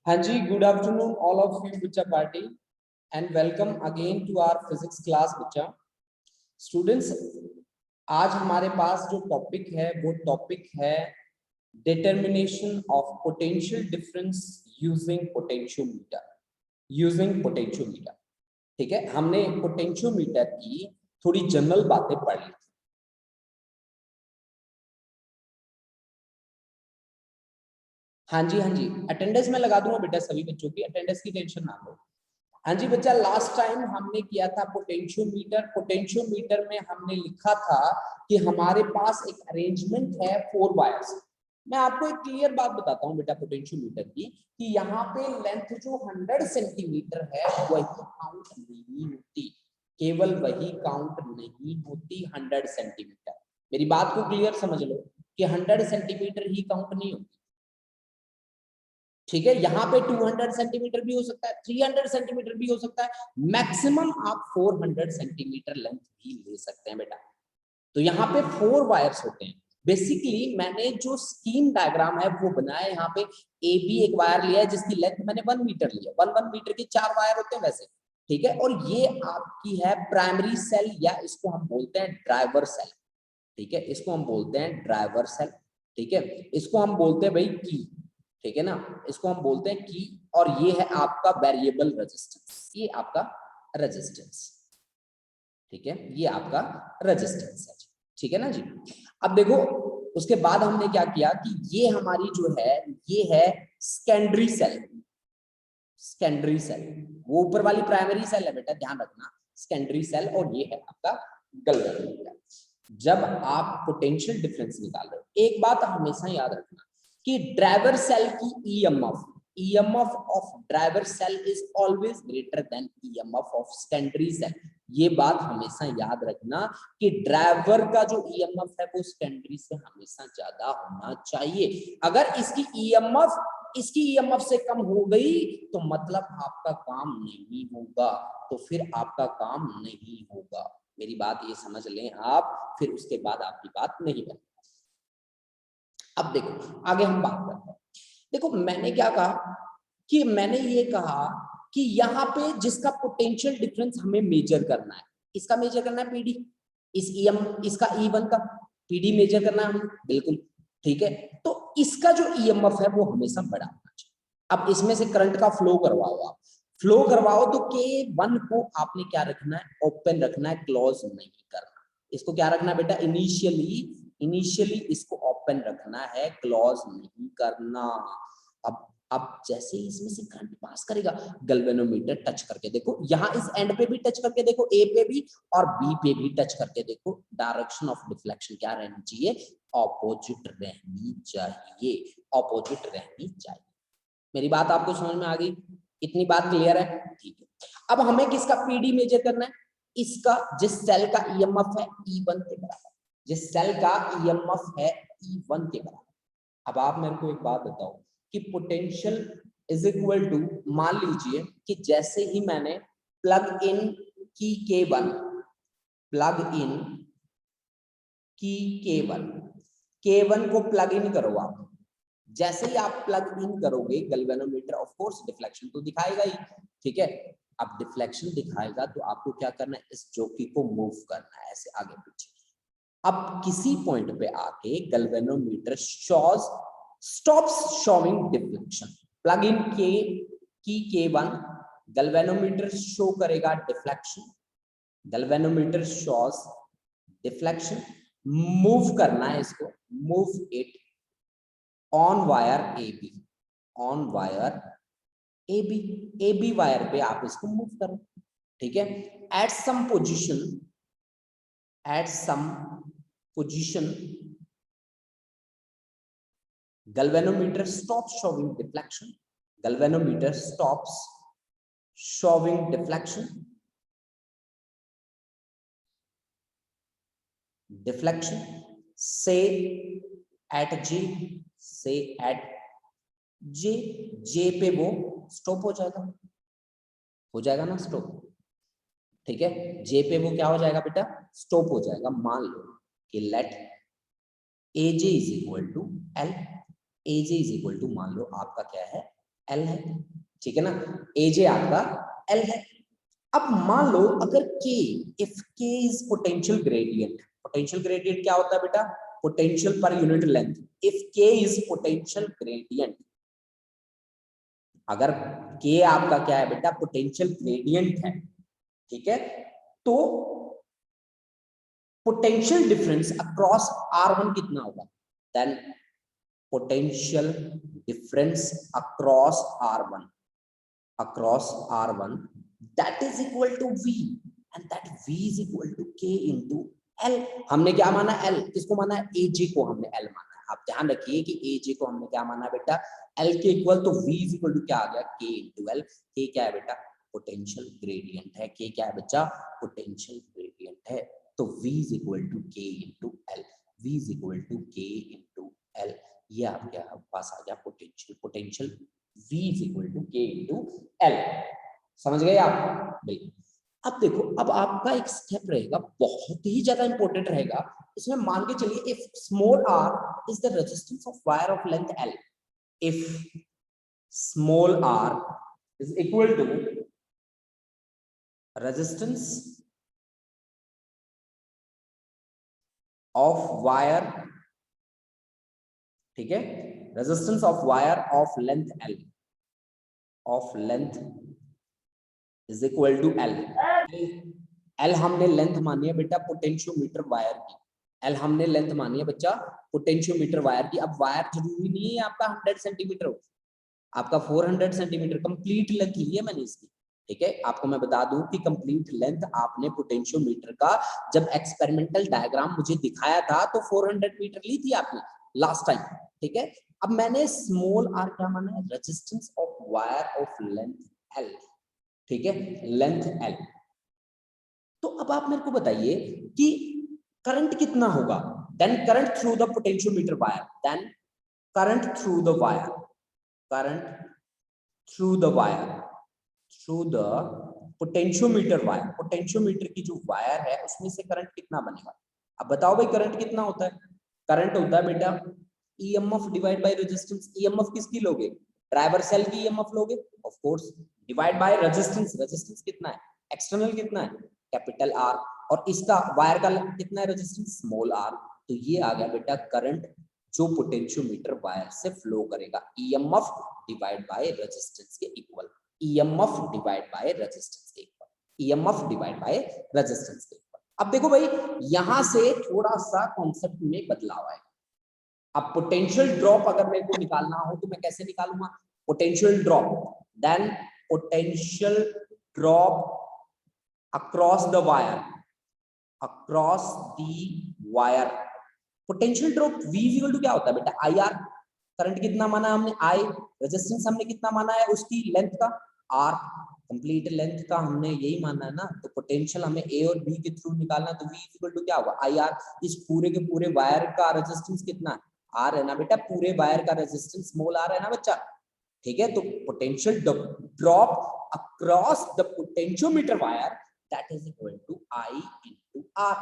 हाँ जी, good afternoon all of you बच्चा party and welcome again to our physics class बच्चा students. आज हमारे पास जो टॉपिक है वो टॉपिक है determination of potential difference using potentiometer. ठीक है, हमने पोटेंशियोमीटर की थोड़ी जनरल बातें पढ़ ली। हाँ जी, अटेंडेंस में लगा दूंगा बेटा, सभी बच्चों की अटेंडेंस की टेंशन ना लो। हाँ जी बच्चा, लास्ट टाइम हमने किया था पोटेंशियोमीटर में हमने लिखा था कि हमारे पास एक अरेंजमेंट है 4 वायर्स। मैं आपको एक क्लियर बात बताता हूँ बेटा पोटेंशियोमीटर की, कि यहाँ पे लेंथ जो 100 सेंटीमीटर है वही काउंट नहीं होती, केवल वही काउंट नहीं होती 100 सेंटीमीटर। मेरी बात को क्लियर समझ लो कि 100 सेंटीमीटर ही काउंट नहीं होती। ठीक है, यहाँ पे 200 सेंटीमीटर भी हो सकता है, 300 सेंटीमीटर भी हो सकता है, मैक्सिमम आप 400 सेंटीमीटर लेंथ भी ले सकते हैं बेटा। तो यहाँ पे 4 वायर्स होते हैं। बेसिकली मैंने जो स्कीम डायग्राम है वो बनाया है। यहाँ पे ए बी एक वायर लिया है जिसकी लेंथ मैंने 1 मीटर लिया। 1 मीटर के 4 वायर होते हैं वैसे। ठीक है, और ये आपकी है प्राइमरी सेल, या इसको हम बोलते हैं ड्राइवर सेल। ठीक है, इसको हम बोलते हैं ड्राइवर सेल। ठीक है, इसको हम बोलते हैं भाई की। ठीक है ना, इसको हम बोलते हैं की। और ये है आपका वेरिएबल रेजिस्टेंस, ये आपका रेजिस्टेंस। ठीक है, ये आपका रेजिस्टेंस है। ठीक है ना जी। अब देखो, उसके बाद हमने क्या किया कि ये हमारी जो है ये है सेकेंडरी सेल। सेकेंडरी सेल वो ऊपर वाली प्राइमरी सेल है बेटा, ध्यान रखना, सेकेंडरी सेल। और ये है आपका गैल्वेनोमीटर। जब आप पोटेंशियल डिफरेंस निकाल रहे हो, एक बात हमेशा याद रखना कि ड्राइवर सेल की EMF of driver cell is always greater than EMF of secondary cell. ये बात हमेशा याद रखना कि ड्राइवर का जो ईएमएफ है वो सेकेंडरी से हमेशा ज्यादा होना चाहिए। अगर इसकी ईएमएफ से कम हो गई तो मतलब आपका काम नहीं होगा, तो फिर आपका काम नहीं होगा। मेरी बात ये समझ लें आप, फिर उसके बाद आपकी बात नहीं बनेगी। अब देखो आगे हम बात करते हैं। देखो मैंने क्या कहा कि मैंने ये कहा कि यहाँ पे जिसका पोटेंशियल डिफरेंस हमें मेजर करना है, इसका मेजर करना है पीडी, इसका E1 का पीडी मेजर करना है हमें, बिल्कुल ठीक है। तो इसका जो ईएमएफ है वो हमेशा बड़ा होना चाहिए। अब इसमें से करंट का फ्लो करवाओ तो K1 को आपने क्या रखना है, ओपन रखना है, क्लोज नहीं करना। इसको क्या रखना है बेटा, इनिशियली इसको ओपन रखना है, क्लोज नहीं करना। अब जैसे ही इसमें से करंट पास करेगा, गैल्वेनोमीटर टच करके देखो, यहाँ इस एंड पे भी टच करके देखो, ए पे भी और बी पे भी टच करके देखो, डायरेक्शन ऑफ डिफ्लेक्शन क्या रहनी चाहिए, ऑपोजिट रहनी चाहिए। मेरी बात आपको समझ में आ गई? इतनी बात क्लियर है? ठीक है। अब हमें किसका पीडी मेजर करना है, इसका जिस सेल का ईएमएफ है E1 के बराबर, जिस सेल का ईएमएफ है E1 के बराबर। अब आप मेरे को एक बात बताओ कि पोटेंशियल इज इक्वल टू, मान लीजिए कि जैसे ही मैंने प्लग इन की K1, K1 को प्लग इन करो आप। जैसे ही आप प्लग इन करोगे गैल्वेनोमीटर ऑफ कोर्स डिफ्लेक्शन तो दिखाएगा ही। ठीक है, अब डिफ्लेक्शन दिखाएगा तो आपको क्या करना है, इस चौकी को मूव करना है ऐसे आगे पीछे। अब किसी पॉइंट पे आके galvanometer stops showing deflection. Plug in की K1, गैल्वेनोमीटर शो करेगा deflection, galvanometer shows deflection. Move करना है इसको, move it on wire A B wire पे आप इसको मूव करो। ठीक है, at some position galvanometer stops showing deflection, galvanometer stops showing deflection, say at J पे वो स्टॉप हो जाएगा ना स्टॉप। ठीक है, J पे वो क्या हो जाएगा बेटा, स्टॉप हो जाएगा। मान लो कि let AJ is equal to L, AJ is equal to मान लो आपका क्या है L है, ठीक है ना, AJ आपका L है। अब मान लो अगर K, if K is potential gradient, potential gradient क्या होता है बेटा, potential per unit length, if K is potential gradient, अगर K आपका क्या है बेटा, पोटेंशियल ग्रेडियंट है, ठीक है, तो पोटेंशियल डिफरेंस अक्रॉस R1 कितना होगा, then potential difference across R1 that is equal to V and that V is equal to K into L। हमने क्या माना, L किसको माना है, AJ को हमने L माना है। आप ध्यान रखिए कि AJ को हमने क्या माना बेटा, L के इक्वल, तो V is equal to क्या आ गया, K into L। K क्या है बेटा, पोटेंशियल ग्रेडियंट है, K क्या है बच्चा, पोटेंशियल ग्रेडियंट है, तो V is equal to K into L, V is equal to K into L। ये आपके पास आ गया potential V is equal to K into L। समझ गए आप, बिल्कुल। अब देखो, अब आपका एक स्टेप रहेगा, बहुत ही ज्यादा इंपॉर्टेंट रहेगा इसमें। मान के चलिए if small r is the resistance of wire of length L, if small r is equal to resistance of wire, ठीक है, resistance of wire of length L, of length is equal to L। L हमने length मानी है बेटा potentiometer wire की, L हमने length मानी है बच्चा पोटेंशियोमीटर वायर की। अब वायर जरूरी नहीं है आपका 100 सेंटीमीटर हो, आपका 400 सेंटीमीटर कंप्लीट लेंथ ली है मैंने इसकी, ठीक है। आपको मैं बता दूं कि कंप्लीट लेंथ आपने पोटेंशियोमीटर का जब एक्सपेरिमेंटल डायग्राम मुझे दिखाया था तो 400 मीटर ली थी आपने लास्ट टाइम, ठीक है। अब मैंने स्मॉल r क्या माना है, resistance of wire of length L, ठीक है, लेंथ L। तो अब आप मेरे को बताइए कि करंट कितना होगा, then current through the potentiometer wire, then current through the wire, current through the wire, through the potentiometer wire, potentiometer की जो वायर है उसमें से करंट कितना बनेगा। अब बताओ भाई करंट कितना होता है, करंट होता है बेटा EMF divide by resistance. EMF किसकी लोगे, ड्राइवर सेल की EMF लोगे of course, divide by resistance, resistance कितना है, एक्सटर्नल कितना है, कैपिटल R, और इसका वायर का कितना है रेजिस्टेंस, स्मॉल r। तो ये आ गया बेटा करंट जो पोटेंशियोमीटर वायर से फ्लो करेगा, EMF डिवाइड बाय रेजिस्टेंस के equal, EMF divide by resistance के equal, EMF divide by resistance के इक्वल। अब देखो भाई यहां से थोड़ा सा कॉन्सेप्ट में बदलाव आएगा। अब पोटेंशियल ड्रॉप अगर मेरे को निकालना हो तो मैं कैसे निकालूंगा, potential drop, then potential drop across the wire, across the wire. Potential drop V equal to क्या होता है बेटा, IR, करंट कितना माना हमने I, रेजिस्टेंस हमने कितना माना है उसकी लेंथ का R, कंप्लीट लेंथ का हमने यही माना है ना। तो पोटेंशियल हमें A और B के थ्रू निकालना, तो V इक्वल टू क्या होगा, IR। इस पूरे के पूरे वायर का रेजिस्टेंस कितना है, R है ना बेटा, पूरे वायर का रेजिस्टेंस स्मॉल r है ना बच्चा, ठीक है। तो potential drop across the potentiometer wire that is equal to I into R।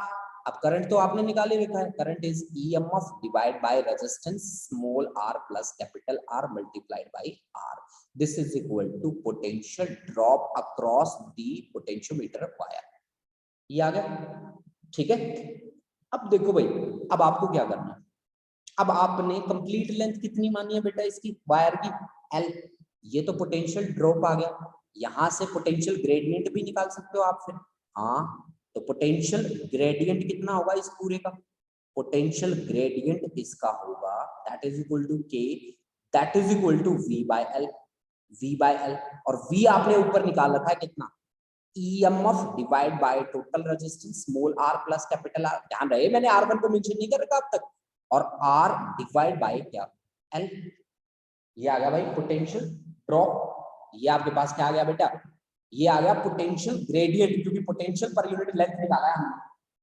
अब करंट तो आपने निकाले रखा है, current is EMF divide by resistance small r plus capital R multiplied by R। This is equal to potential drop across the potentiometer wire. ये आ गया, ठीक है। अब देखो भाई, अब आपको क्या करना है, अब आपने कंप्लीट लेंथ कितनी मानी है बेटा इसकी वायर की, L। ये तो पोटेंशियल ड्रॉप आ गया, यहां से पोटेंशियल ग्रेडियंट भी निकाल सकते हो आप फिर, हाँ। तो पोटेंशियल ग्रेडियंट कितना होगा इस पूरे का, पोटेंशियल ग्रेडियंट इसका होगा that is equal to K, that is equal to V by L, V by L। और V आपने ऊपर निकाल रखा है कितना, EMF divide by total resistance small r plus capital R। ध्यान रहे मैंने R1 को मेंशन नहीं कर रखा अब तक, और R डिवाइड बाय क्या, L। ये आ गया भाई पोटेंशियल ड्रॉप। ये आपके पास क्या आ गया बेटा, ये आ गया पोटेंशियल ग्रेडियंट, क्योंकि पोटेंशियल पर यूनिट लेंथ निकाला है हमने,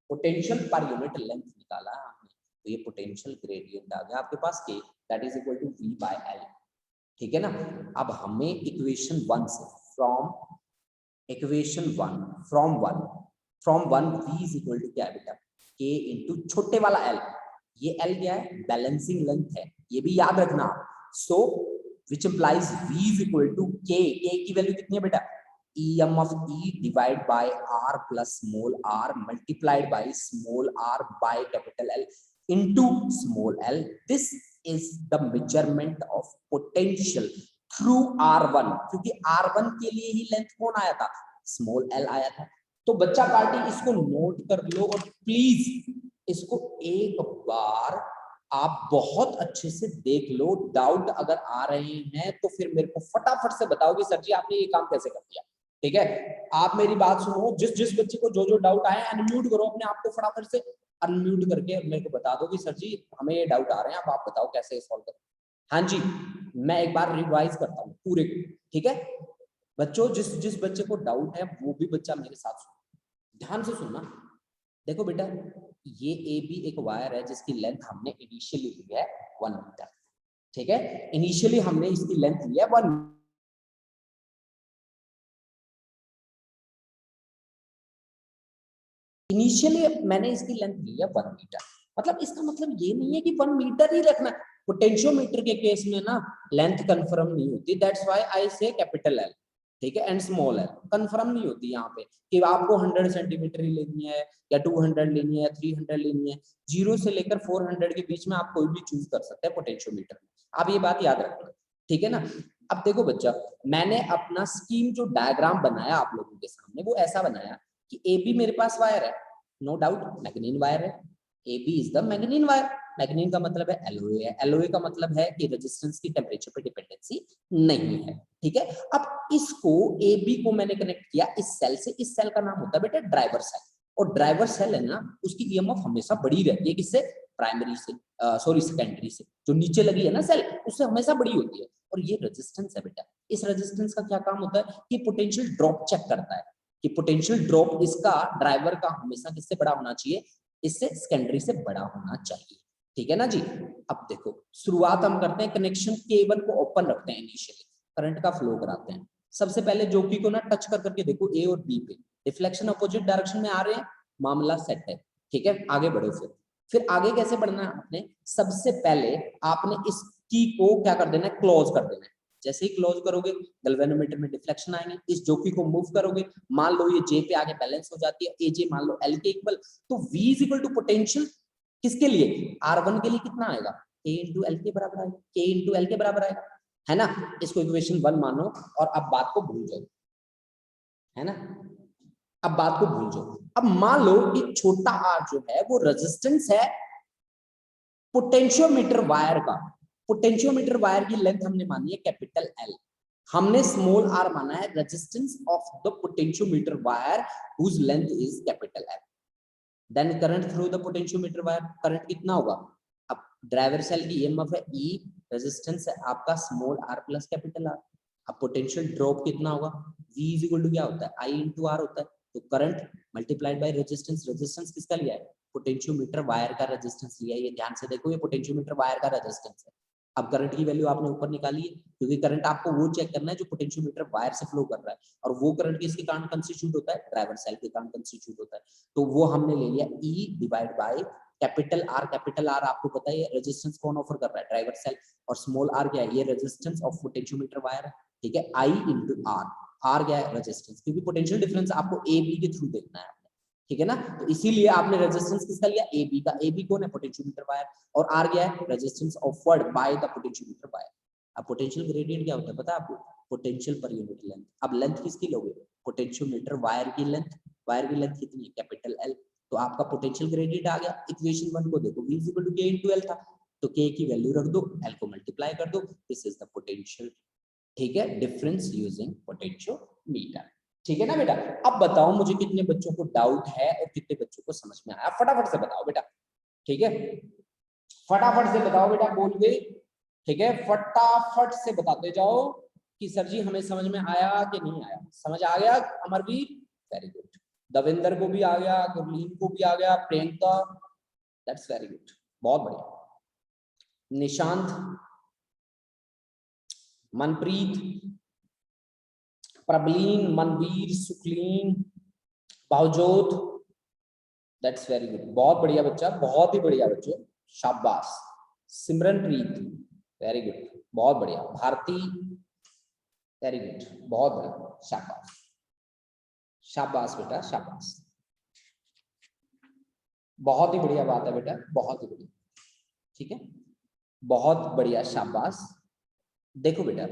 पोटेंशियल पर यूनिट लेंथ निकाला है हमने, तो ये पोटेंशियल ग्रेडियंट आ गया आपके पास K, that is equal to V by L, ठीक है ना। अब हमें इक्वेशन 1 से, from equation 1, from 1 V is equal to क्या है बेटा, K इंटू छोटे वाला L। ये L क्या है, बैलेंसिंग लेंथ है, ये भी याद रखना। सो which implies V is equal to K. K की वैल्यू कितनी है बेटा? EM of E divided by R plus small r multiplied by small r by capital L into small l. This is the measurement of potential through R1, क्योंकि R1 के लिए ही length कौन आया था? स्मॉल l आया था। तो बच्चा पार्टी इसको नोट कर लो और प्लीज इसको एक बार आप बहुत अच्छे से देख लो। डाउट अगर आ रहे हैं तो फिर मेरे को फटाफट से बताओ कि सर जी आपने ये काम कैसे कर दिया। ठीक है, आप मेरी बात सुनो, जिस बच्चे को जो डाउट आए अनम्यूट करो अपने आप को, फटाफट से अनम्यूट करके मेरे को बता दो कि सर जी हमें ये डाउट आ रहे हैं, अब आप बताओ कैसे सॉल्व करें। हाँ जी, मैं एक बार रिवाइज करता हूँ पूरे को। ठीक है बच्चों, जिस बच्चे को डाउट है वो भी बच्चा मेरे साथ सुनो, ध्यान से सुनना। देखो बेटा, ये ए बी एक वायर है जिसकी लेंथ हमने इनिशियली ली है 1 मीटर। ठीक है, इनिशियली हमने इसकी लेंथ ली है 1 मीटर। इनिशियली मैंने इसकी लेंथ ली है 1 मीटर। मतलब इसका मतलब ये नहीं है कि 1 मीटर ही रखना। पोटेंशियोमीटर के केस में ना लेंथ कंफर्म नहीं होती, दैट्स व्हाई आई से कैपिटल एल। ठीक है, एंड स्मॉल एल कंफर्म नहीं होती यहाँ पे कि आपको 100 सेंटीमीटर ही लेनी है या 200 लेनी है या 300 लेनी है। 0 से लेकर 400 के बीच में आप कोई भी चूज कर सकते हैं पोटेंशियोमीटर में, आप ये बात याद रखना। ठीक है ना। अब देखो बच्चा, मैंने अपना स्कीम जो डायग्राम बनाया आप लोगों के सामने वो ऐसा बनाया कि ए बी मेरे पास वायर है, नो डाउट मैग्नीन वायर है। A B is the manganin wire. Manganin का मतलब है एलओए है, एलओए का मतलब है कि रेजिस्टेंस की टेम्परेचर पे डिपेंडेंसी नहीं है। ठीक है, अब इसको ए बी को मैंने कनेक्ट किया इस सेल से। इस सेल का नाम होता है बेटा ड्राइवर सेल, और ड्राइवर सेल है ना उसकी ईएमएफ हमेशा बड़ी रहती है। किससे? प्राइमरी से, सॉरी सेकेंडरी से। जो नीचे लगी है ना सेल उससे हमेशा बड़ी होती है। और ये रेजिस्टेंस है बेटा, इस रेजिस्टेंस का क्या काम होता है कि पोटेंशियल ड्रॉप चेक करता है कि पोटेंशियल ड्रॉप इसका ड्राइवर का हमेशा किससे बड़ा होना चाहिए? इससे सेकेंडरी से बड़ा होना चाहिए। ठीक है ना जी। अब देखो शुरुआत हम करते हैं, कनेक्शन केबल को ओपन रखते हैं, इनिशियली करंट का फ्लो कराते हैं। सबसे पहले जोकी को ना टच करके देखो ए और बी पे, रिफ्लेक्शन अपोजिट डायरेक्शन में आ रहे हैं, मामला सेट है। ठीक है, आगे बढ़ो। फिर आगे कैसे बढ़ना है आपने? सबसे पहले आपने इस की को क्या कर देना है? क्लोज कर देना है। जैसे ही क्लोज करोगे गैल्वेनोमीटर में डिफ्लेक्शन आएंगे। इस जोकी को मूव करोगे, मान लो ये जे पे आगे बैलेंस हो जाती है, ए जे मान लो एल के इक्वल, तो V is equal to potential किसके लिए? R1 के लिए कितना आएगा? A इंटू एल के बराबर आएगा, K इंटू एल के बराबर आएगा, है ना। इसको इक्वेशन 1 मानो और अब बात को भूल जाओ, है ना। अब बात को भूल जाओ। अब मान लो कि छोटा r जो है वो रेजिस्टेंस है पोटेंशियोमीटर वायर का। पोटेंशियोमीटर वायर की लेंथ हमने मानी है कैपिटल L, हमने स्मॉल r माना है resistance of the potentiometer wire whose length is capital L। Then current through the potentiometer wire, current कितना होगा? अब ड्राइवर सेल की ईएमएफ है E, रेजिस्टेंस है आपका small r plus capital R। अब पोटेंशियल ड्रॉप कितना होगा? V इज इक्वल टू क्या होता है? I इंटू R होता है। तो current multiplied by resistance, resistance किसका लिया है? पोटेंशियोमीटर वायर का रेजिस्टेंस लिया है। ये ध्यान से देखो, ये पोटेंशियोमीटर वायर का रेजिस्टेंस है। अब करंट की वैल्यू आपने ऊपर निकाली है, क्योंकि करंट आपको वो चेक करना है जो पोटेंशियोमीटर वायर से फ्लो कर रहा है, और वो करंट किसके कारण कंस्टिट्यूट होता है? ड्राइवर सेल के कारण कंस्टिट्यूट होता है। तो वो हमने ले लिया E divide by capital R। Capital R आपको पता है रेजिस्टेंस कौन ऑफर कर रहा है? Driver cell. और स्मॉल r क्या है? ये रेजिस्टेंस ऑफ पोटेंशियोमीटर वायर है। ठीक है, I इंटू R। R क्या है? रेजिस्टेंस, क्योंकि पोटेंशियल डिफरेंस आपको ए बी के थ्रू देखना है। ठीक है ना, तो इसीलिए आपने रेजिस्टेंस किसका लिया? ए बी का। ए बी कौन है? Potentiometer wire. और R क्या है? Resistance offered by the potentiometer wire. अब पोटेंशियल ग्रेडियंट क्या होता है पता है आपको? Potential per unit length. अब लेंथ किसकी लोगे? पोटेंशियोमीटर वायर की लेंथ। वायर की लेंथ कितनी है? Capital L। तो आपका पोटेंशियल ग्रेडियंट आ गया। इक्वेशन 1 को देखो, V is equal to K into L था, तो K की वैल्यू रख दो, L को मल्टीप्लाई कर दो, दिस इज द पोटेंशियल। ठीक है, डिफरेंस यूजिंग पोटेंशियोमीटर। ठीक है ना बेटा। अब बताओ मुझे कितने बच्चों को डाउट है और कितने बच्चों को समझ में आया? फटाफट से बताओ बेटा। ठीक है, फटाफट से बताओ बेटा, बोल गई। ठीक है, फटाफट से बताते जाओ कि सर जी हमें समझ में आया कि नहीं आया। समझ आ गया अमरवीर? Very good. दविंदर को भी आ गया, गुरलीन को भी आ गया, प्रियंका, दैट्स वेरी गुड, बहुत बढ़िया। Nishant, Manpreet, Prabhleen, Manveer, Sukhleen, Bhavjot, that's very good, बहुत बढ़िया बच्चा, बहुत ही बढ़िया बच्चों, शाबाश। सिमरनप्रीत, वेरी गुड, बहुत बढ़िया भारती, वेरी गुड, बहुत बढ़िया, शाबाश शाबाश बेटा शाबाश, बहुत ही बढ़िया बात है बेटा, बहुत ही बढ़िया, ठीक है, बहुत बढ़िया शाबाश। देखो बेटा,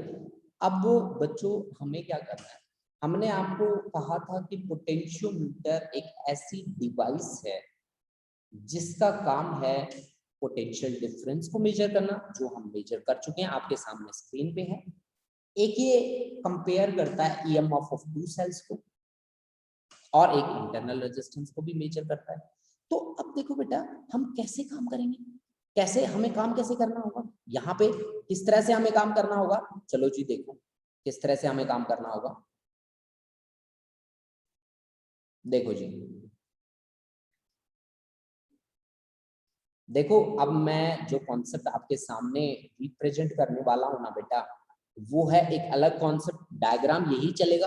अब बच्चों हमें क्या करना है, हमने आपको कहा था कि पोटेंशियोमीटर एक ऐसी डिवाइस है जिसका काम है पोटेंशियल डिफरेंस को मेजर करना, जो हम मेजर कर चुके हैं, आपके सामने स्क्रीन पे है। एक ये कंपेयर करता है ईएमएफ ऑफ टू सेल्स को, और एक इंटरनल रेजिस्टेंस को भी मेजर करता है। तो अब देखो बेटा, हम कैसे काम करेंगे, कैसे हमें काम कैसे करना होगा, यहाँ पे किस तरह से हमें काम करना होगा, चलो जी देखो किस तरह से हमें काम करना होगा। देखो जी, देखो अब मैं जो कॉन्सेप्ट आपके सामने रिप्रेजेंट करने वाला हूं ना बेटा, वो है एक अलग कॉन्सेप्ट, डायग्राम यही चलेगा,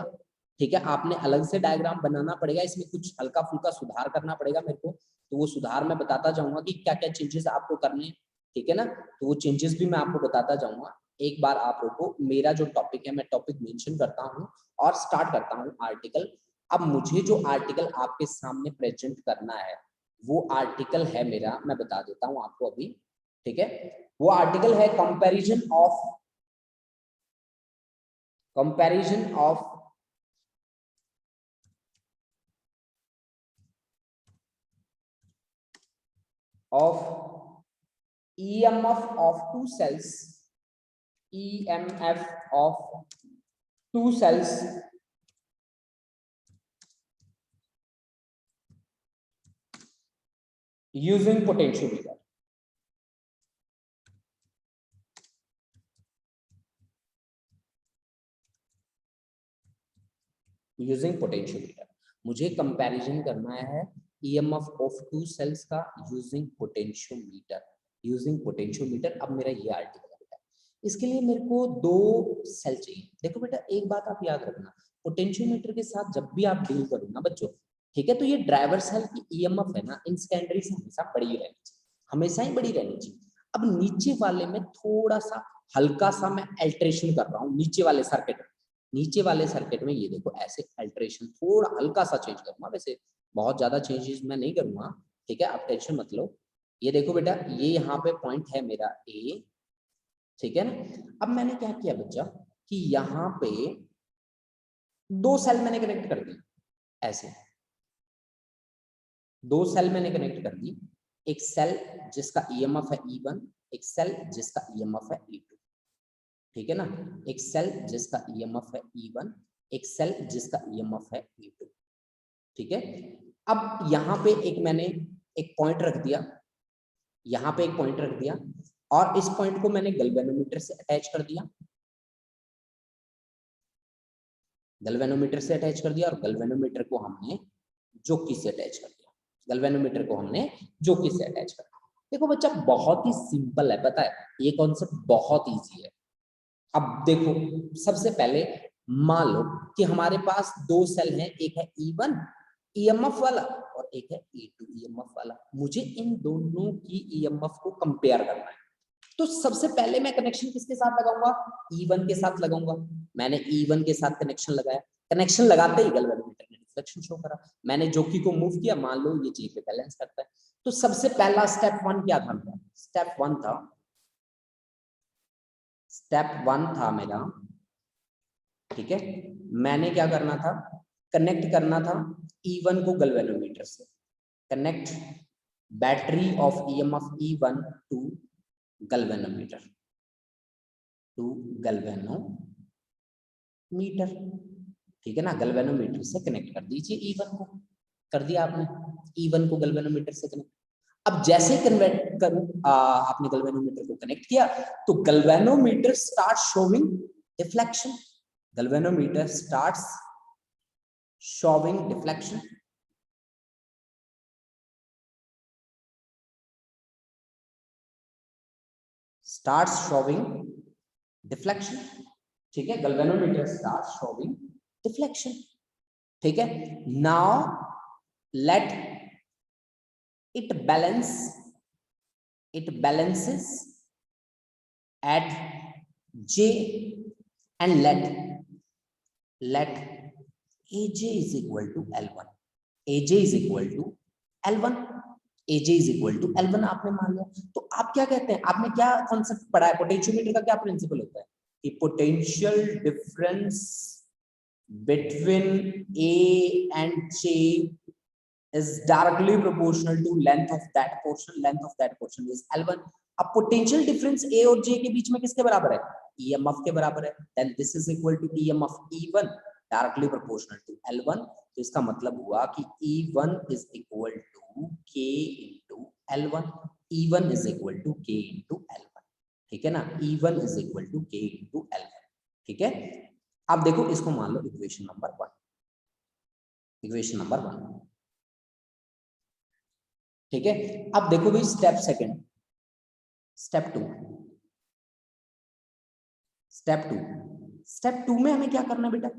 ठीक है, आपने अलग से डायग्राम बनाना पड़ेगा, इसमें कुछ हल्का फुल्का सुधार करना पड़ेगा मेरे को, तो वो सुधार मैं बताता जाऊंगा कि क्या क्या चेंजेस आपको करने हैं, ठीक है ना, तो वो चेंजेस भी मैं आपको बताता जाऊंगा। एक बार आप रुको, मेरा जो टॉपिक है मैं टॉपिक मेंशन करता हूँ और स्टार्ट करता हूँ आर्टिकल। अब मुझे जो आर्टिकल आपके सामने प्रेजेंट करना है वो आर्टिकल है मेरा, मैं बता देता हूं आपको अभी, ठीक है, वो आर्टिकल है comparison of EMF of two cells, EMF of two cells using potentiometer. Using potentiometer, मुझे कंपैरिजन करना है EMF ऑफ टू सेल्स का यूजिंग पोटेंशियोमीटर, यूजिंग पोटेंशियोमीटर। अब मेरा ये आर्टिकल है बेटा, इसके लिए मेरे को दो सेल चाहिए। देखो बेटा एक बात आप याद रखना, पोटेंशियोमीटर के साथ जब भी आप डील करो ना बच्चों, ठीक है, तो ये ड्राइवर सेल की EMF है ना, इन सेकेंडरी से हमेशा बड़ी रहनी चाहिए, हमेशा ही बड़ी रहनी चाहिए। अब नीचे वाले में थोड़ा सा हल्का सा मैं अल्टरेशन कर रहा हूँ, नीचे वाले सर्किट, नीचे वाले सर्किट में ये देखो ऐसे अल्टरेशन थोड़ा हल्का सा चेंज करूंगा, वैसे बहुत ज्यादा चेंजेस मैं नहीं करूंगा, ठीक है, आप टेंशन मत लो। ये देखो बेटा, ये यहाँ पे पॉइंट है मेरा ए, ठीक है ना। अब मैंने क्या किया बच्चा कि यहाँ पे दो सेल मैंने कनेक्ट कर दी, ऐसे दो सेल मैंने कनेक्ट कर दी, एक सेल जिसका EMF है E1, एक सेल जिसका EMF है E2, ठीक है ना, एक सेल जिसका EMF है E1, एक सेल जिसका EMF है E2, ठीक है। अब यहाँ पे एक मैंने एक पॉइंट रख दिया, यहाँ पे एक पॉइंट रख दिया, और इस पॉइंट को मैंने गैल्वेनोमीटर से अटैच कर दिया, गैल्वेनोमीटर से अटैच कर दिया, और गैल्वेनोमीटर को हमने जोकी से अटैच कर दिया, गैल्वेनोमीटर को हमने जोकी से अटैच कर दिया। देखो बच्चा बहुत ही सिंपल है, पता है ये कॉन्सेप्ट बहुत ईजी है। अब देखो सबसे पहले मान लो कि हमारे पास दो सेल हैं, एक है E1 EMF वाला और एक है E2 EMF वाला, मुझे इन दोनों की EMF को कंपेयर करना है। तो सबसे पहले मैं कनेक्शन किसके साथ लगाऊंगा, E1 के साथ लगाऊंगा। मैंने E1 के साथ कनेक्शन लगाया, कनेक्शन लगाते ही गैल्वेनोमीटर ने रिफ्लेक्शन शो करा, मैंने जोकी को मूव किया, मान लो ये जी पे बैलेंस करता है। तो सबसे पहला स्टेप वन क्या था मेरा, स्टेप वन था मेरा, ठीक है, मैंने क्या करना था, कनेक्ट करना था E1 को गैल्वेनोमीटर से, connect battery of EMF E1 to galvanometer, ठीक है ना, गैल्वेनोमीटर से कनेक्ट कर दीजिए E1 को, कर दिया आपने E1 को गैल्वेनोमीटर से कनेक्ट। अब जैसे कन्वर्ट करूं, आपने गैल्वेनोमीटर को कनेक्ट किया तो galvanometer start showing deflection, galvanometer starts showing deflection, starts showing deflection, ठीक है, गैल्वेनोमीटर starts showing deflection, ठीक है। now let it balances at J and let AJ is equal to L1. AJ is equal to L1. AJ is equal to L1 आपने मान लिया। तो आप क्या कहते हैं, आपने क्या कॉन्सेप्ट पढ़ा है, पोटेंशियोमीटर का क्या प्रिंसिपल होता है कि potential difference between A and J is directly proportional to length of that portion. Length of that portion is L1. अब पोटेंशियल डिफरेंस A और J के बीच में किसके बराबर है, EMF के बराबर है। then this is equal to EMF E1 directly proportional to L1. तो इसका मतलब हुआ कि E1 is equal to K into L1. E1 is equal to K into L1. ठीक है ना, E1 is equal to K into L1. ठीक है, अब देखो इसको मान लो इक्वेशन नंबर 1, इक्वेशन नंबर 1। ठीक है, अब देखो भाई स्टेप सेकंड, स्टेप 2, स्टेप 2 में हमें क्या करना है बेटा,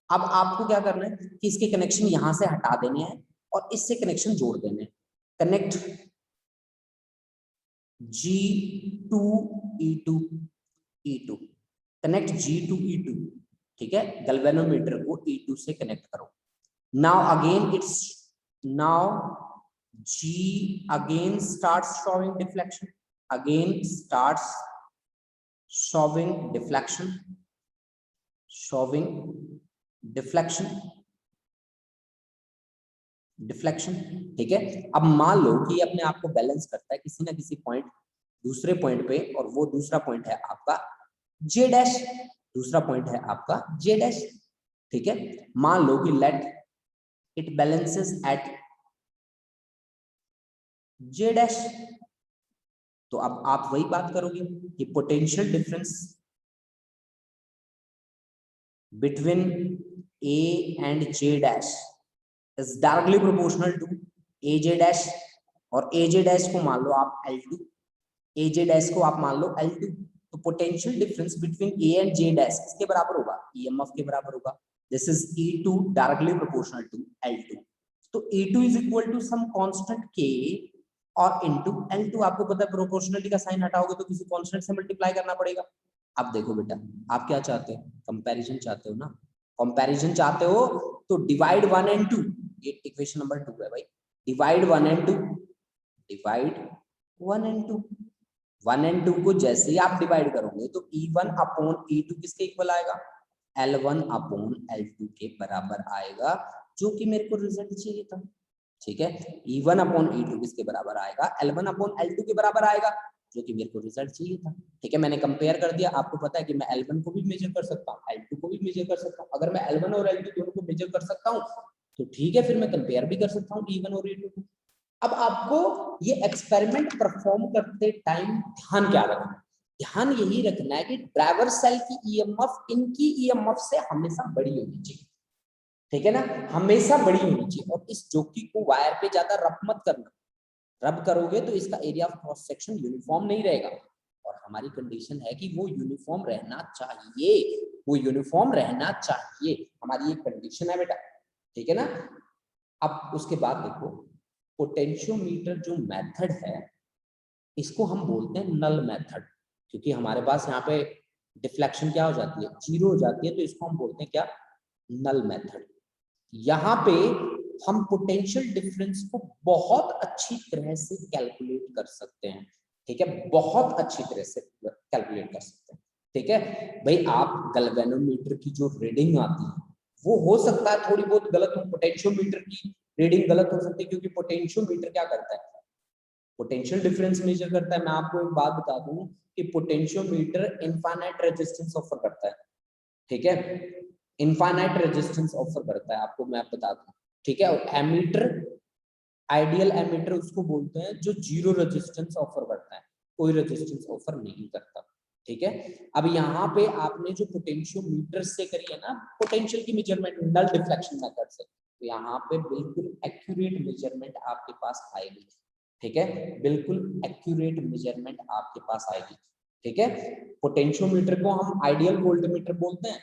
अब आपको क्या करना है कि इसके कनेक्शन यहां से हटा देने हैं और इससे कनेक्शन जोड़ देने हैं। Connect G2E2, connect G2E2। ठीक है, गैल्वेनोमीटर को E2 से कनेक्ट करो। Now again it's, now G again starts showing deflection, again starts showing deflection, deflection। ठीक है, अब मान लो कि अपने आप को बैलेंस करता है किसी ना किसी पॉइंट, दूसरे पॉइंट पे, और वो दूसरा पॉइंट है आपका J डैश, दूसरा पॉइंट है आपका J डैश। ठीक है, मान लो कि let it balances at J dash. तो अब आप वही बात करोगे कि potential difference between A and J dash is directly proportional to AJ dash, और AJ डैश को मान लो आप L2, AJ डैश को आप मान लो L2। तो potential difference between A and J dash किसके बराबर होगा, EMF के बराबर होगा। This is E2 directly proportional to L2। तो E2 is equal to some constant K और इनटू L2। आपको पता है प्रोपोर्शनलिटी का साइन हटाओगे तो किसी कांस्टेंट से मल्टीप्लाई करना पड़ेगा। अब देखो बेटा, आप क्या चाहते हो, कंपैरिजन चाहते हो ना, कंपैरिजन चाहते हो तो डिवाइड 1 and 2, ये इक्वेशन नंबर 2 है भाई, divide 1 and 2, divide 1 and 2। 1 and 2 को जैसे ही आप डिवाइड करोगे तो E1 अपॉन E2 किसके इक्वल आएगा, L1 अपॉन L2 के बराबर आएगा, जो कि मेरे को रिजल्ट चाहिए था। ठीक है, E1 अपॉन E2 किसके बराबर आएगा, L1 अपॉन L2 के बराबर आएगा, जो कि मेरे को रिजल्ट चाहिए था। ठीक है, मैंने कंपेयर कर दिया। आपको पता है कि मैं L1 को भी मेजर कर सकता हूँ, L2 को भी मेजर कर सकता हूँ। अगर मैं L1 और L2 दोनों को मेजर कर सकता हूँ तो ठीक है, फिर मैं कंपेयर भी कर सकता हूँ E1 और E2 को। अब आपको ये एक्सपेरिमेंट परफॉर्म करते टाइम ध्यान क्या रखना है, ध्यान यही रखना है कि ड्राइवर सेल की EMF इनकी EMF से हमेशा बड़ी होनी चाहिए। ठीक है ना, हमेशा बड़ी होनी चाहिए। और इस जोकी को वायर पे ज्यादा रब मत करना, रब करोगे तो इसका area of cross section uniform नहीं रहेगा। और हमारी कंडीशन है कि वो यूनिफॉर्म रहना चाहिए, वो यूनिफॉर्म रहना चाहिए, हमारी ये कंडीशन है बेटा। ठीक है ना, अब उसके बाद देखो, पोटेंशियोमीटर जो मेथड है इसको हम बोलते हैं नल मेथड, क्योंकि हमारे पास यहाँ पे डिफ्लेक्शन क्या हो जाती है, जीरो हो जाती है, तो इसको हम बोलते हैं क्या, नल मेथड। यहाँ पे हम पोटेंशियल डिफरेंस को बहुत अच्छी तरह से कैलकुलेट कर सकते हैं। ठीक है, बहुत अच्छी तरह से कैलकुलेट कर सकते हैं। ठीक है भाई, आप गैल्वेनोमीटर की जो रीडिंग आती है वो हो सकता है थोड़ी बहुत गलत हो, पोटेंशियोमीटर की रीडिंग गलत हो सकती है, क्योंकि पोटेंशियोमीटर क्या करता है, पोटेंशियल डिफरेंस मेजर करता है। मैं आपको एक बात बता दूं कि पोटेंशियोमीटर इनफाइनाइट रेजिस्टेंस ऑफर करता है। ठीक है, इनफाइनाइट रेजिस्टेंस ऑफर करता है, आपको मैं बता दूं। ठीक है, और एमीटर, आइडियल एमीटर उसको बोलते हैं जो जीरो रेजिस्टेंस ऑफर करता है, कोई रेजिस्टेंस ऑफर नहीं करता। ठीक है, अब यहाँ पे आपने जो पोटेंशियोमीटर से करी है ना पोटेंशियल की मेजरमेंट नल डिफ्लेक्शन मेथड से, तो यहाँ पे बिल्कुल एक्यूरेट मेजरमेंट आपके पास आएगी। ठीक है, बिल्कुल एक्यूरेट मेजरमेंट आपके पास आएगी। ठीक है, पोटेंशियोमीटर को हम आइडियल वोल्टमीटर बोलते हैं,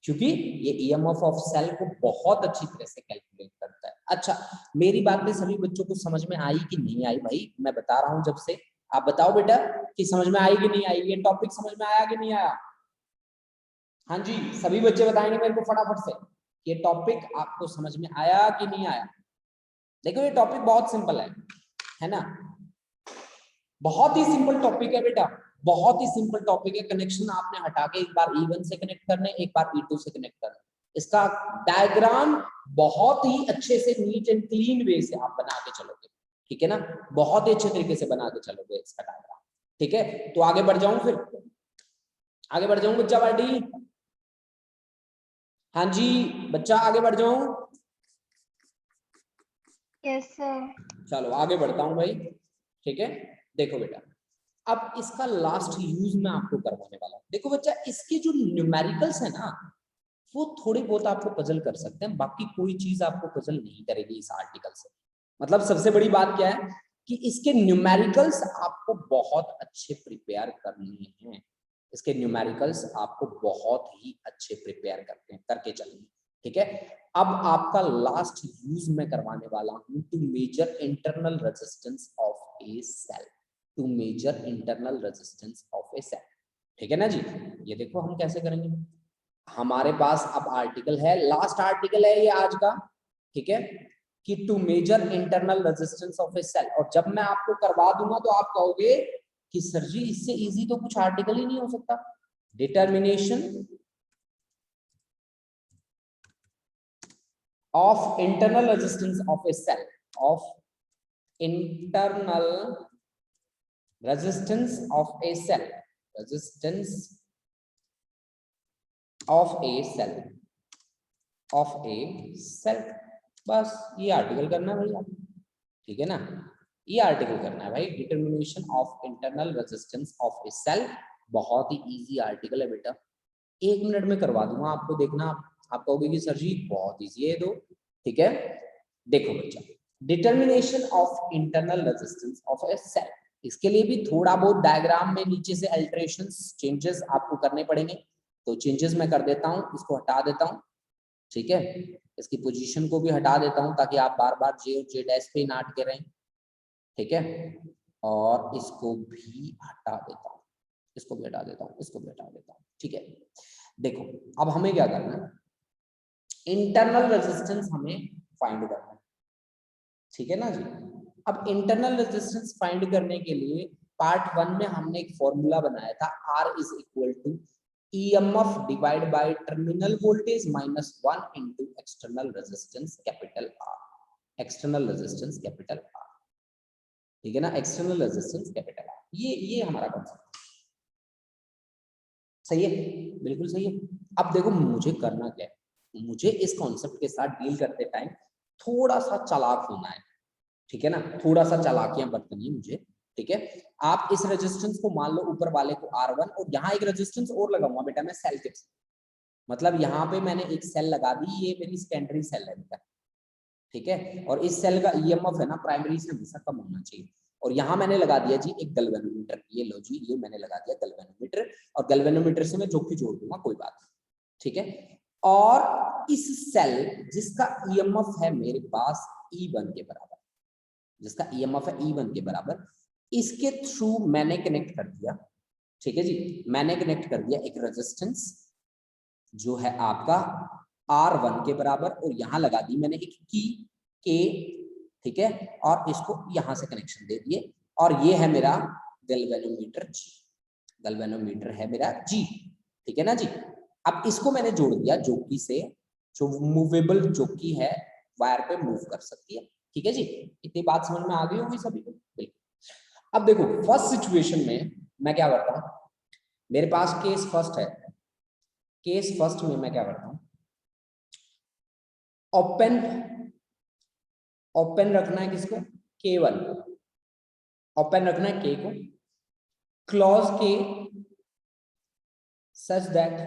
क्योंकि ये EMF ऑफ सेल को बहुत अच्छी तरह से कैलकुलेट करता है। अच्छा, मेरी बातें सभी बच्चों को समझ में आई कि नहीं आई भाई, मैं बता रहा हूं जब से आप बताओ बेटा कि समझ में आई कि नहीं आई, ये टॉपिक समझ में आया कि नहीं आया? हाँ जी, सभी बच्चे बताएंगे मेरे को फटाफट से ये टॉपिक आपको समझ में आया कि नहीं आया। देखो ये टॉपिक बहुत सिंपल है ना, बहुत ही सिंपल टॉपिक है बेटा, बहुत ही सिंपल टॉपिक है। कनेक्शन आपने हटा के एक बार E1 से कनेक्ट करने, एक बार E2 से कनेक्ट करने। इसका डायग्राम बहुत ही अच्छे से नीट एंड क्लीन वे से आप बना के चलोगे, ठीक है ना, बहुत ही अच्छे तरीके से बना के चलोगे इसका डायग्राम, ठीक है। तो आगे बढ़ जाऊं, फिर आगे बढ़ जाऊं बच्चा पार्टी? हाँ जी बच्चा आगे बढ़ जाऊं? Yes sir. चलो आगे बढ़ता हूं भाई, ठीक है। देखो बेटा, अब इसका लास्ट यूज मैं आपको करवाने वाला हूं। देखो बच्चा, इसके जो न्यूमेरिकल्स है ना, वो थोड़ी बहुत आपको पजल कर सकते हैं, बाकी कोई चीज आपको पजल नहीं करेगी इस आर्टिकल से। मतलब सबसे बड़ी बात क्या है कि इसके न्यूमेरिकल्स आपको बहुत अच्छे प्रिपेयर करने हैं। इसके न्यूमेरिकल्स आपको बहुत ही अच्छे प्रिपेयर करके चलेंगे, ठीक है। अब आपका लास्ट यूज मैं करवाने वाला हूं, to measure internal resistance of a cell, to measure internal resistance of a cell, ठीक है ना जी। ये देखो हम कैसे करेंगे। हमारे पास अब आर्टिकल है, लास्ट आर्टिकल है ये आज का, ठीक है, कि to measure internal resistance of a cell. और जब मैं आपको करवा दूंगा तो आप कहोगे कि सर जी इससे इजी तो कुछ आर्टिकल ही नहीं हो सकता। Determination of internal resistance of a cell, of internal resistance of a cell, resistance of a cell, of a cell. बस ये आर्टिकल करना है भाई आप, ठीक है ना, ये आर्टिकल करना है भाई, determination of internal resistance of a cell. बहुत ही इजी आर्टिकल है बेटा, 1 मिनट में करवा दूंगा आपको, देखना आप कहोगे कि सर जी बहुत इजी है दो, ठीक है। देखो बच्चा, determination of internal resistance of a cell, इसके लिए भी थोड़ा बहुत डायग्राम में नीचे से अल्टरेशंस चेंजेस आपको करने पड़ेंगे। तो चेंजेस मैं कर देता हूं, इसको हटा देता हूं, ठीक है, इसकी पोजीशन को भी हटा देता हूं ताकि आप बार बार जे और जे डैश पे ना अटके रहें, ठीक है। और इसको भी हटा देता हूं, इसको भी हटा देता हूं, इसको भी हटा देता हूं, ठीक है। देखो अब हमें क्या करना है, इंटरनल रेजिस्टेंस हमें फाइंड करना है, ठीक है ना जी। अब इंटरनल रेजिस्टेंस फाइंड करने के लिए पार्ट 1 में हमने एक फॉर्मूला बनाया था, R is equal to EMF divide by terminal voltage minus 1 into external resistance capital R, external resistance capital R, ठीक है ना, एक्सटर्नल रेजिस्टेंस कैपिटल R। ये हमारा कॉन्सेप्ट सही है, बिल्कुल सही है। अब देखो मुझे करना क्या है, मुझे इस कॉन्सेप्ट के साथ डील करते टाइम थोड़ा सा चालाक होना है, ठीक है ना, थोड़ा सा चालाकियां बरतनी है मुझे, ठीक है। आप इस रेजिस्टेंस को मान लो ऊपर वाले को R1, और यहाँ एक रेजिस्टेंस और लगाऊंगा बेटा मैं सेल के, मतलब यहाँ पे मैंने एक सेल लगा दी, ये मेरी सेकेंडरी सेल है बेटा, ठीक है। और इस सेल का EMF है ना प्राइमरी से हमेशा कम होना चाहिए। और यहाँ मैंने लगा दिया जी एक गैल्वेनोमीटर, ये लो जी, ये मैंने लगा दिया गैल्वेनोमीटर, और गैल्वेनोमीटर से मैं जोखी जोड़ दूंगा, कोई बात नहीं, ठीक है। और इस सेल जिसका EMF है मेरे पास E1 के बराबर, जिसका EMF है E1 के बराबर, इसके थ्रू मैंने कनेक्ट कर दिया, ठीक है जी, मैंने कनेक्ट कर दिया एक रेजिस्टेंस जो है आपका R1 के बराबर, और यहां लगा दी मैंने एक की K, ठीक है, और इसको यहां से कनेक्शन दे दिए, और ये है मेरा गैल्वेनोमीटर G, गैल्वेनोमीटर है मेरा G, ठीक है ना जी। अब इसको मैंने जोड़ दिया जोकी से, जो मूवेबल जोकी है, वायर पे मूव कर सकती है, ठीक है जी। इतनी बात समझ में आ गई होगी सभी को, बिल्कुल। अब देखो फर्स्ट सिचुएशन में मैं क्या करता हूं, मेरे पास केस फर्स्ट है, केस फर्स्ट में मैं क्या करता हूं, ओपन, ओपन रखना है किसको, K1 को, ओपन रखना है K को, close K such that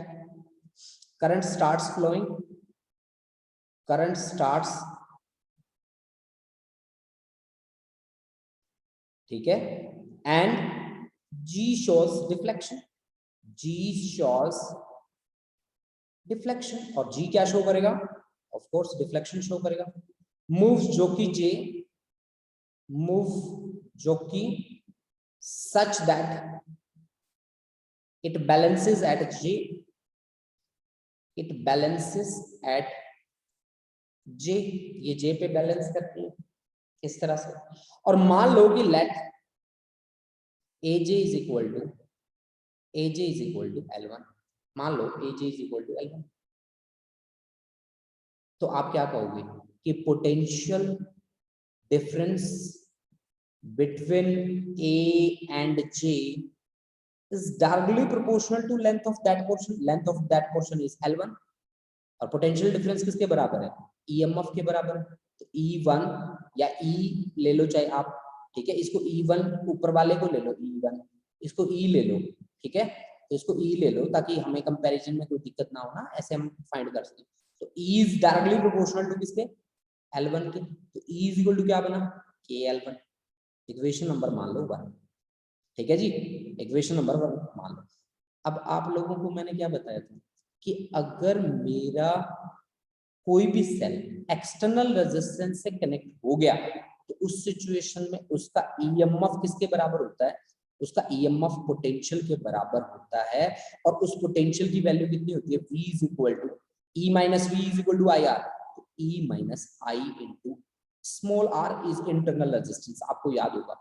current starts flowing, current starts, ठीक है, and G shows deflection, G shows deflection, और G क्या शो करेगा, ऑफ कोर्स डिफ्लेक्शन शो करेगा। मूव जोकी J, मूव जोकी such that it balances at j, it balances at j, ये j पे बैलेंस करती है इस तरह से। और मान लो कि let aj is equal to L1, मान लो aj is equal to L1, तो आप क्या कहोगे कि potential difference between a and j is directly proportional to length of that portion. Length of that portion is L1 और potential difference किसके बराबर है? EMF के बराबर है। तो E1 या E ले लो चाहे आप, ठीक है, इसको E1 ऊपर वाले को ले लो E1, इसको E ले लो, ठीक है, तो इसको E ले लो ताकि हमें कंपैरिजन में कोई दिक्कत ना हो ना, ऐसे हम फाइंड कर सकते हैं। तो E is directly proportional to किसके? L1 के। तो E इज इक्वल टू क्या बना? KL1। इक्वेशन नंबर मान लो 1, ठीक है जी, इक्वेशन नंबर 1 मान लो। अब आप लोगों को मैंने क्या बताया था कि अगर मेरा कोई भी सेल एक्सटर्नल रेजिस्टेंस से कनेक्ट हो गया तो उस सिचुएशन में उसका ईएमएफ किसके बराबर होता है? उसका ईएमएफ पोटेंशियल के बराबर होता है। और उस पोटेंशियल की वैल्यू कितनी होती है? V is equal to E minus V is equal to I R. तो E minus I into small r is internal resistance. आपको याद होगा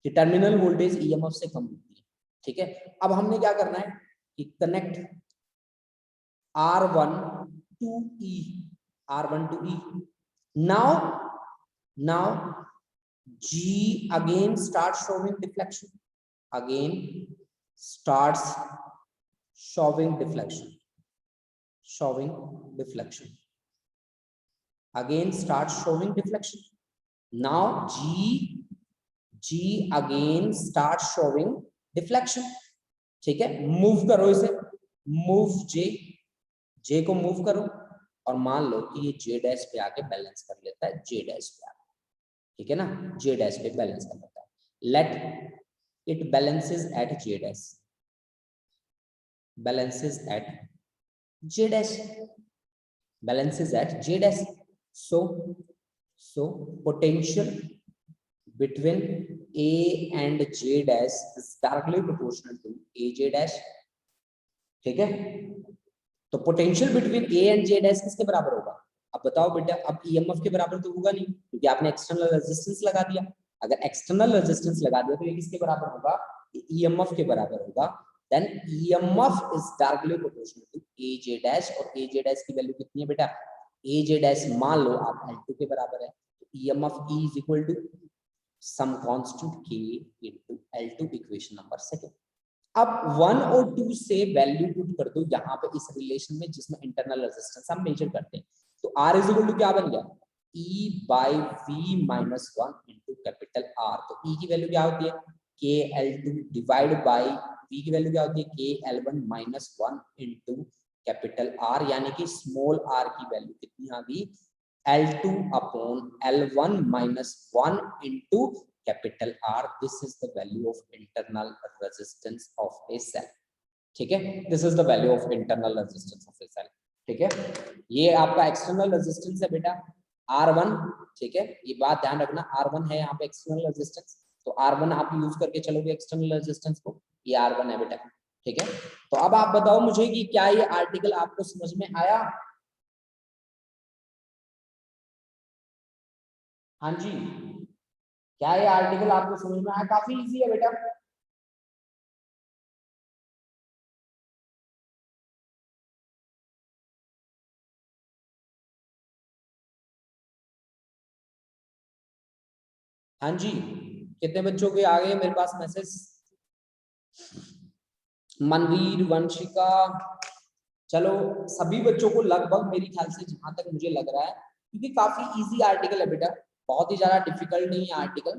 कि टर्मिनल वोल्टेज ईएमएफ से कम होती है, ठीक है। अब हमने क्या करना है कि connect R1 to E, R1 to E. Now G again starts showing deflection. Again starts showing deflection. Again starts showing deflection. Now G again starts showing deflection. ठीक है, मूव करो इसे, मूव J को मूव करो और मान लो कि ये J डैश पे आके बैलेंस कर लेता है, J डैश पे आके, ठीक है ना, J डैश पे बैलेंस कर लेता है। Let it balances at J dash, balances at J dash, balances at J dash. So potential between A and J dash is directly proportional to AJ dash, ठीक है। तो potential between A and J dash किसके बराबर होगा? अब बताओ बेटा, अब EMF के बराबर तो होगा नहीं क्योंकि आपने एक्सटर्नल रेजिस्टेंस लगा दिया। अगर एक्सटर्नल रेजिस्टेंस लगा दिया तो ये किसके बराबर होगा? EMF के बराबर होगा। Then EMF is directly proportional to AJ dash. और AJ डैश की वैल्यू कितनी है बेटा? AJ डैश मान लो आप L2 के बराबर है, तो EMF E is equal to some constant K into L2, equation number 2। अब 1 और 2 से वैल्यू पुट कर दो यहाँ पे इस रिलेशन में जिसमें इंटरनल रेजिस्टेंस हम मेजर करते हैं। तो R इज इक्वल टू क्या बन गया? E by V minus 1 into capital R। तो E की वैल्यू क्या होती है? KL2 डिवाइड बाई V की वैल्यू क्या होती है? KL1 minus 1 into capital R, यानी कि स्मॉल r की वैल्यू कितनी आ गई? L2 upon L1 minus 1 into capital R. This is the value of internal resistance of a cell, ठीक है। This is the value of internal resistance of a cell, ठीक है। ये आपका एक्सटर्नल रेजिस्टेंस है बेटा R1, ठीक है, ये बात ध्यान रखना, R1 है यहाँ पे एक्सटर्नल रेजिस्टेंस। तो R1 आप यूज करके चलोगे एक्सटर्नल रेजिस्टेंस को, ये R1 है बेटा, ठीक है। तो अब आप बताओ मुझे कि क्या ये आर्टिकल आपको समझ में आया? हाँ जी, क्या ये आर्टिकल आपको समझ में आया? काफी इजी है बेटा। हाँ जी, कितने बच्चों के आ गए मेरे पास मैसेज? मनवीर, वंशिका, चलो सभी बच्चों को लगभग मेरी ख्याल से जहां तक मुझे लग रहा है, क्योंकि काफी इजी आर्टिकल है बेटा, बहुत ही ज्यादा डिफिकल्ट नहीं है आर्टिकल,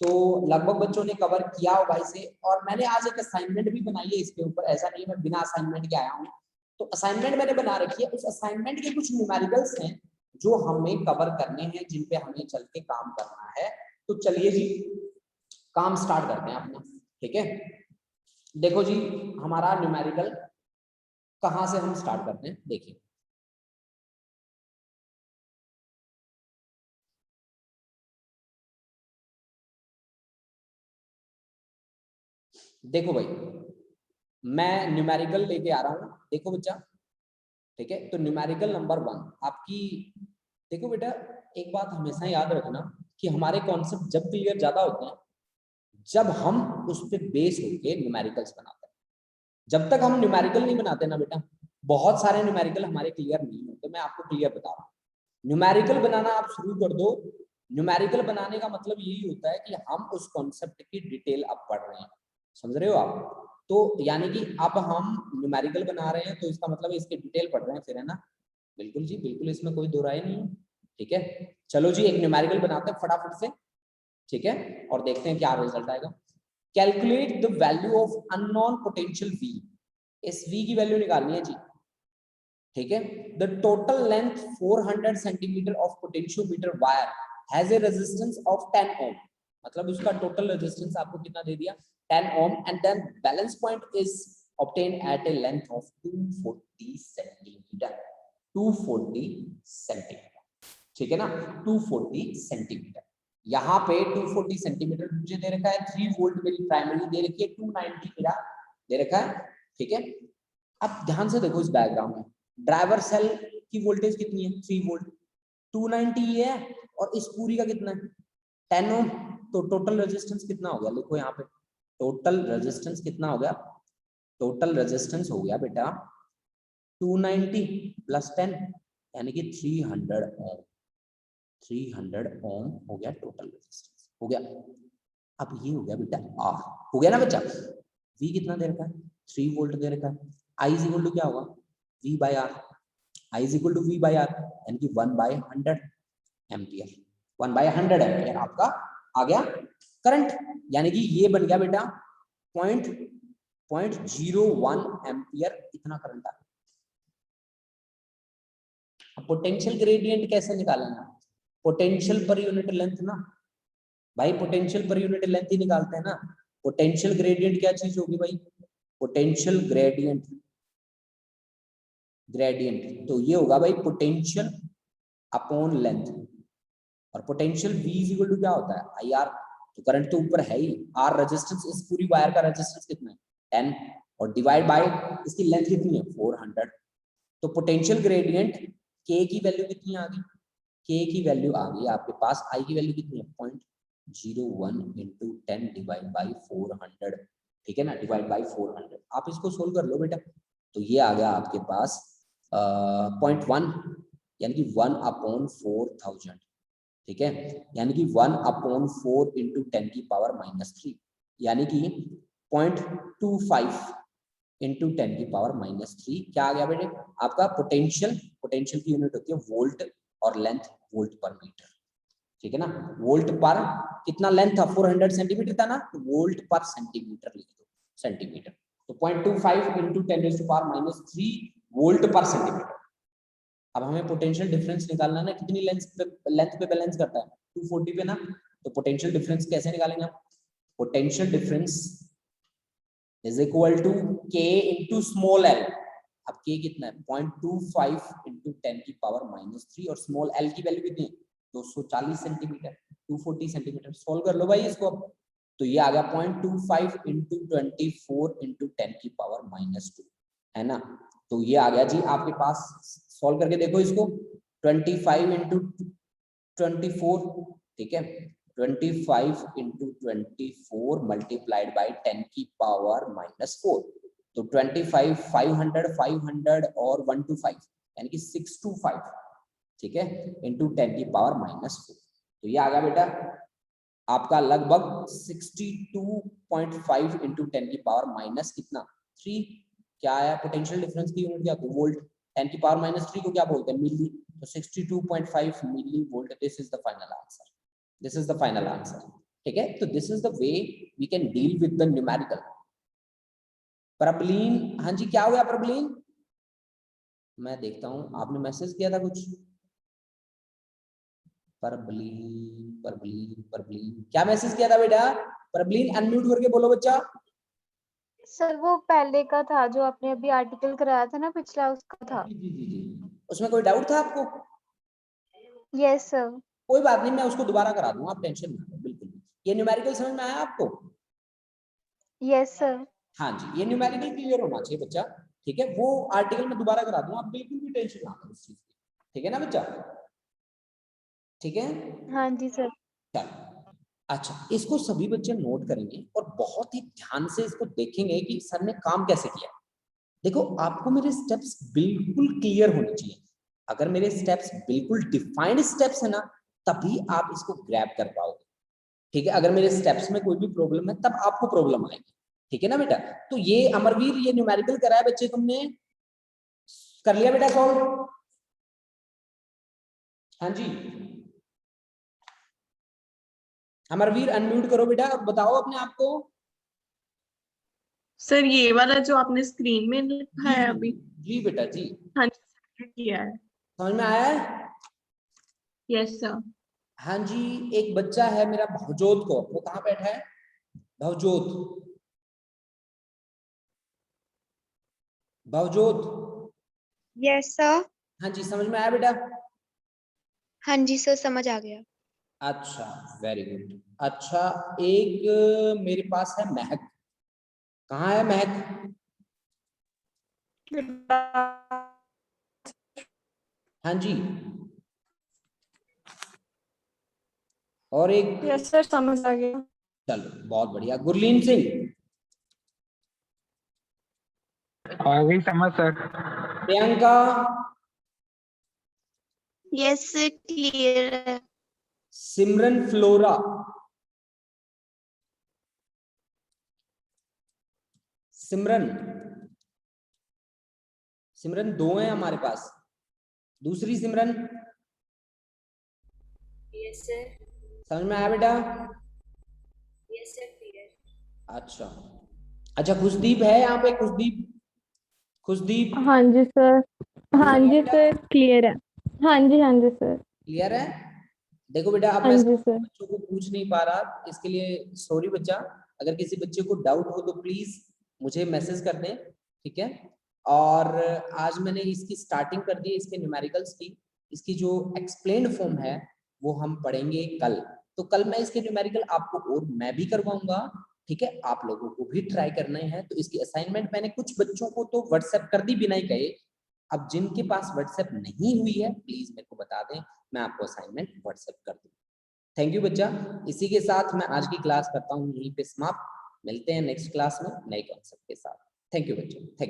तो लगभग बच्चों ने कवर किया होगा इसे। और मैंने आज एक असाइनमेंट भी बनाई है इसके ऊपर, ऐसा नहीं मैं बिना असाइनमेंट के आया हूँ। तो असाइनमेंट मैंने बना रखी है, उस असाइनमेंट के कुछ न्यूमेरिकल्स हैं जो हमें कवर करने हैं, जिन पे हमें चल के काम करना है। तो चलिए जी काम स्टार्ट करते हैं अपना, ठीक है। देखो जी हमारा न्यूमेरिकल कहाँ से हम स्टार्ट करते हैं, देखिए देखो भाई, मैं न्यूमेरिकल लेके आ रहा हूँ, देखो बच्चा, ठीक है। तो न्यूमेरिकल नंबर 1 आपकी, देखो बेटा, एक बात हमेशा याद रखना कि हमारे कॉन्सेप्ट जब क्लियर ज्यादा होते हैं जब हम उस पर बेस होके न्यूमेरिकल्स बनाते हैं। जब तक हम न्यूमेरिकल नहीं बनाते ना बेटा, बहुत सारे न्यूमेरिकल हमारे क्लियर नहीं होते। मैं आपको क्लियर बता रहा हूँ, न्यूमेरिकल बनाना आप शुरू कर दो। न्यूमेरिकल बनाने का मतलब यही होता है कि हम उस कॉन्सेप्ट की डिटेल अब पढ़ रहे हैं, समझ रहे हो आप। तो यानी कि अब हम न्यूमेरिकल बना रहे हैं तो इसका मतलब इसके डिटेल पढ़ रहे हैं फिर, है ना। बिल्कुल जी बिल्कुल, इसमें कोई दो राय नहीं है, ठीक है। चलो जी, एक न्यूमेरिकल बनाते हैं फटाफट से, ठीक है, और देखते हैं क्या रिजल्ट आएगा। Calculate the value of unknown potential V। इस V की वैल्यू निकालनी है जी, ठीक है। The total length 400 centimetre of potentiometer wire has a resistance of 10 ohm. मतलब उसका टोटल रेजिस्टेंस आपको कितना दे दिया, 10 ohm. And then balance point is obtained at a length of 240 centimetre. 240 centimetre, ठीक है ना, 240 सेंटीमीटर। यहाँ पे 240 सेंटीमीटर मुझे दे रखा है, 3 वोल्ट मेरी प्राइमरी दे रखी है, 290 मेरा दे रखा है, ठीक है। अब ध्यान से देखो इस डायग्राम में, ड्राइवर सेल की वोल्टेज कितनी है, 3 वोल्ट, 290 ये है, और इस पूरी का कितना है, 10 ओम। तो टोटल रेजिस्टेंस कितना हो गया, लिखो यहाँ पे, टोटल रेजिस्टेंस कितना हो गया, टोटल रेजिस्टेंस हो गया बेटा 290 प्लस 10 यानी कि 300 ओम। 300 ओम हो गया टोटल रेजिस्टेंस, हो गया। अब ये हो गया बेटा आर, हो गया ना बच्चा। V कितना दे रखा है, 3 वोल्ट दे रखा है। I इज इक्वल टू क्या होगा, V by R. I is equal to V by R यानी कि 1/100 एम्पियर। 1/100 एम्पियर आपका आ गया करंट, यानी कि ये बन गया बेटा 0.01 एम्पियर, इतना करंट आ गया। अब पोटेंशियल ग्रेडियंट कैसे निकालेंगे, पोटेंशियल पर यूनिट लेंथ ना भाई, पोटेंशियल पर यूनिट लेंथ ही निकालते हैं ना। पोटेंशियल ग्रेडियंट क्या चीज होगी भाई, पोटेंशियल ग्रेडियंट, ग्रेडियंट तो ये होगा भाई पोटेंशियल अपॉन लेंथ, और potential V is equal to क्या होता है, IR। तो करंट तो ऊपर है ही, R रेजिस्टेंस, इस पूरी वायर का रेजिस्टेंस कितना है 10, और डिवाइड बाय इसकी लेंथ कितनी है 400। तो पोटेंशियल ग्रेडियंट K की वैल्यू कितनी आ गई, K की वैल्यू आ गई आपके पास, I की वैल्यू कितनी है 0.01 इंटू 10 डिवाइड बाई 400, ठीक है ना, डिवाइड बाई 400। आप इसको सोल्व कर लो बेटा, तो ये आ गया आपके पास 0.1 यानी कि 1/4000, ठीक है, यानी कि 1/4 इंटू 10 की पावर -3 यानी कि 0.25 इंटू 10 की पावर -3 क्या आ गया बेटे आपका पोटेंशियल। पोटेंशियल की यूनिट होती है वोल्ट और लेंथ वोल्ट पर मीटर, ठीक है ना। वोल्ट पर कितना लेंथ था, 400 सेंटीमीटर था ना, तो वोल्ट पर सेंटीमीटर लिख दो, सेंटीमीटर। तो 0.25 इंटू 10⁻³ वोल्ट पर सेंटीमीटर। अब हमें पोटेंशियल डिफरेंस निकालना ना, कितनी लेंथ पे बैलेंस करता है 240 पे ना, तो पोटेंशियल डिफरेंस कैसे निकालेंगे हम, potential difference is equal to K into small l। अब K कितना है 0.25 इंटू 10 की पावर -3, और स्मॉल l की वैल्यू कितनी है 240 सेंटीमीटर, 240 सेंटीमीटर। सोल्व कर लो भाई इसको अब, तो ये आ गया 0.25 इंटू 24 इंटू 10 की पावर -2, है ना। तो ये आ गया जी आपके पास, सॉल्व करके देखो इसको, 25 इंटू 24, ठीक है, 25 इंटू 24 मल्टीप्लाइड बाई 10 की पावर -4, तो 25 500 500 और 125 यानी कि 625, ठीक है, इंटू 10 की पावर -4। तो ये आ गया बेटा आपका लगभग 62.5 इंटू 10 की पावर माइनस कितना 3। क्या आया पोटेंशियल डिफरेंस की यूनिट क्या होती है वोल्ट, 10 की पावर -3 को क्या बोलते हैं मिली, तो 62.5 millivolt. This is the final answer, this is the final answer, ठीक है। तो this is the way we can deal with the numerical. Prabhleen, हाँ जी क्या हो गया प्रबलीन, मैं देखता हूं आपने मैसेज किया था कुछ, परबलीन परबलीन परबलीन क्या मैसेज किया था बेटा, परबलीन अनम्यूट करके बोलो बच्चा। सर वो पहले का था जो आपने अभी आर्टिकल कराया था ना पिछला, उसका था। जी जी जी जी, उसमें कोई डाउट था आपको, यस सर। कोई बात नहीं, मैं उसको दोबारा करा दूंगा, आप टेंशन मत लो, बिल्कुल। ये न्यूमेरिकल समझ में आया आपको, यस सर। हाँ जी, ये न्यूमेरिकल क्लियर होना चाहिए बच्चा, ठीक है। वो आर्टिकल मैं दोबारा करा दूंगा, आप बिल्कुल भी टेंशन ना लो इस चीज की, ठीक है ना बच्चा, ठीक है। हाँ जी सर। चलो अच्छा, इसको सभी बच्चे नोट करेंगे और बहुत ही ध्यान से इसको देखेंगे कि सर ने काम कैसे किया। देखो आपको मेरे स्टेप्स बिल्कुल क्लियर होने चाहिए। अगर मेरे स्टेप्स बिल्कुल डिफाइंड स्टेप्स है ना, तभी आप इसको ग्रैब कर पाओगे, ठीक है। अगर मेरे स्टेप्स में कोई भी प्रॉब्लम है तब आपको प्रॉब्लम आएगी, ठीक है ना बेटा। तो ये अमरवीर, ये न्यूमेरिकल कराया बच्चे, तुमने कर लिया बेटा सॉल्व? हाँ जी, अमरवीर अनम्यूट करो बेटा और बताओ अपने आप को। सर ये वाला जो आपने स्क्रीन में लिखा है अभी? जी बेटा जी, हाँ जी, किया है। समझ में आया है? Yes sir. हाँ जी, एक बच्चा है मेरा भवजोत को, वो कहाँ बैठा है? भवजोत, भवजोत। Yes sir. हाँ जी, समझ में आया बेटा? हाँ जी सर, समझ आ गया। अच्छा, वेरी गुड। अच्छा, एक मेरे पास है महक, कहाँ है महक? हाँ जी, और एक, यस सर, समझ आ गया। चलो बहुत बढ़िया। गुरलीन सिंह, आ गई समझ sir. Priyanka, yes sir, clear है। सिमरन फ्लोरा, सिमरन, सिमरन दो हैं हमारे पास, दूसरी सिमरन। Yes sir. समझ में आया बेटा? Yes sir, clear. अच्छा अच्छा, खुशदीप है यहाँ पे? खुशदीप, खुशदीप हाँ जी सर। हाँ जी बेटा सर, क्लियर है। हाँ जी सर। क्लियर है? देखो बेटा, अब हाँ मैं जी सर। बच्चों को पूछ नहीं पा रहा, इसके लिए सॉरी बच्चा। अगर किसी बच्चे को डाउट हो तो प्लीज मुझे मैसेज कर दें, ठीक है। और आज मैंने इसकी स्टार्टिंग कर दी, इसके न्यूमेरिकल्स की। इसकी जो एक्सप्लेन्ड फॉर्म है वो हम पढ़ेंगे कल। तो कल मैं इसके न्यूमेरिकल आपको और मैं भी करवाऊंगा, ठीक है। आप लोगों को भी ट्राई करना है। तो इसकी असाइनमेंट मैंने कुछ बच्चों को तो व्हाट्सएप कर दी बिना ही कहे। अब जिनके पास व्हाट्सएप नहीं हुई है प्लीज मेरे को बता दें, मैं आपको असाइनमेंट व्हाट्सएप कर दूँ। थैंक यू बच्चा। इसी के साथ मैं आज की क्लास करता हूँ यहीं पे समाप्त। मिलते हैं नेक्स्ट क्लास में नए कॉन्सेप्ट के साथ। थैंक यू बच्चों, थैंक यू।